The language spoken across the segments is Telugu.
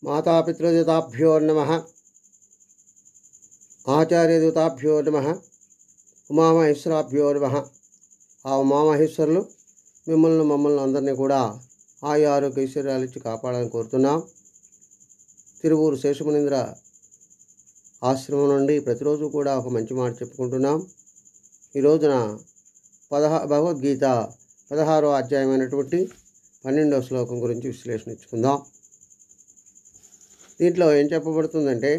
మాతాపితృదేవతాభ్యో నమః, ఆచార్యదేవతాభ్యో నమః, ఉమామహేశ్వరాభ్యో నమః. ఆ ఉమామహేశ్వరులు మమ్మల్ని అందరినీ కూడా ఆయు ఆరోగ్య ఐశ్వర్యాలు ఇచ్చి కాపాడాలని కోరుతున్నాం. తిరువూరు శేషమునీంద్ర ఆశ్రమం నుండి ప్రతిరోజు కూడా ఒక మంచి మాట చెప్పుకుంటున్నాం. ఈ రోజున భగవద్గీత 16వ అధ్యాయమైనటువంటి 12వ శ్లోకం గురించి విశ్లేషణ ఇచ్చుకుందాం. దీంట్లో ఏం చెప్పబడుతుందంటే,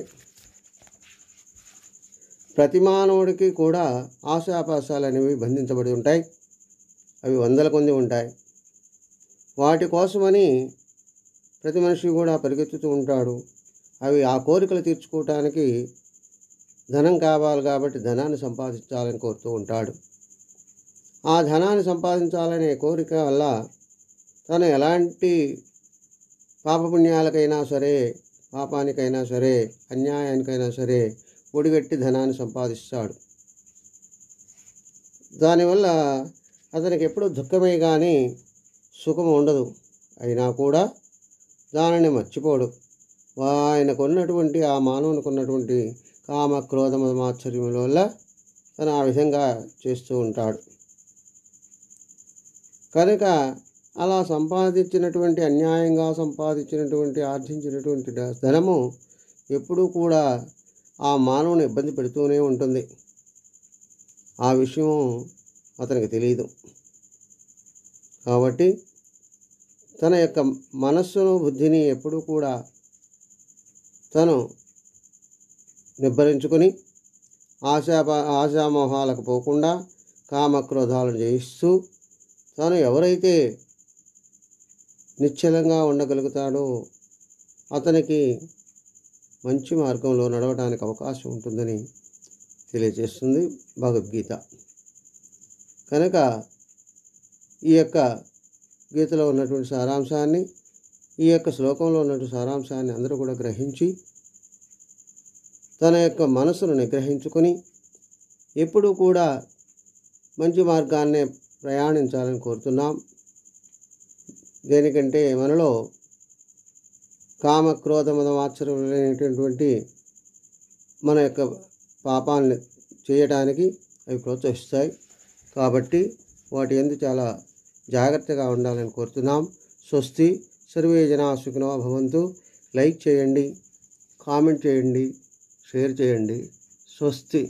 ప్రతి మానవుడికి కూడా ఆశాపాశాలు అనేవి బంధించబడి ఉంటాయి. అవి వందల కొద్ది ఉంటాయి. వాటి కోసమని ప్రతి మనిషి కూడా పరిగెత్తుతూ ఉంటాడు. అవి ఆ కోరికలు తీర్చుకోవటానికి ధనం కావాలి కాబట్టి ధనాన్ని సంపాదించాలని కోరుతూ ఉంటాడు. ఆ ధనాన్ని సంపాదించాలనే కోరిక వల్ల తను ఎలాంటి పాపపుణ్యాలకైనా సరే, పాపానికైనా సరే, అన్యాయానికైనా సరే ఒడిగట్టి ధనాన్ని సంపాదిస్తాడు. దానివల్ల అతనికి ఎప్పుడూ దుఃఖమే కానీ సుఖం ఉండదు. అయినా కూడా దానిని మర్చిపోడు. ఆయనకున్నటువంటి ఆ మానవునికి ఉన్నటువంటి కామ క్రోధ మాత్సర్యముల వల్ల తను ఆ విధంగా చేస్తూ ఉంటాడు. కనుక అలా సంపాదించినటువంటి, అన్యాయంగా సంపాదించినటువంటి, ఆర్జించినటువంటి ధనము ఎప్పుడూ కూడా ఆ మానవుని ఇబ్బంది పెడుతూనే ఉంటుంది. ఆ విషయం అతనికి తెలియదు. కాబట్టి తన యొక్క మనస్సును, బుద్ధిని ఎప్పుడూ కూడా తను నిబ్బరించుకొని ఆశామోహాలకు పోకుండా కామక్రోధాలను జయిస్తూ తాను ఎవరైతే నిశ్చలంగా ఉండగలుగుతాడో అతనికి మంచి మార్గంలో నడవడానికి అవకాశం ఉంటుందని తెలియజేస్తుంది భగవద్గీత. కనుక ఈ యొక్క గీతలో ఉన్నటువంటి సారాంశాన్ని, ఈ యొక్క శ్లోకంలో ఉన్నటువంటి సారాంశాన్ని అందరూ కూడా గ్రహించి తన యొక్క మనసును నిగ్రహించుకొని ఎప్పుడూ కూడా మంచి మార్గాన్నే ప్రయాణించాలని కోరుతున్నాం. దేనికంటే మనలో కామ క్రోధ మద మాత్సర్యమైనటువంటి మన యొక్క పాపాన్ని చేయడానికి అవి ప్రోత్సహిస్తాయి. కాబట్టి వాటి యందు చాలా జాగ్రత్తగా ఉండాలని కోరుతున్నాం. స్వస్తి. సర్వే జనా సుఖినో భవంతు. లైక్ చేయండి, కామెంట్ చేయండి, షేర్ చేయండి. స్వస్తి.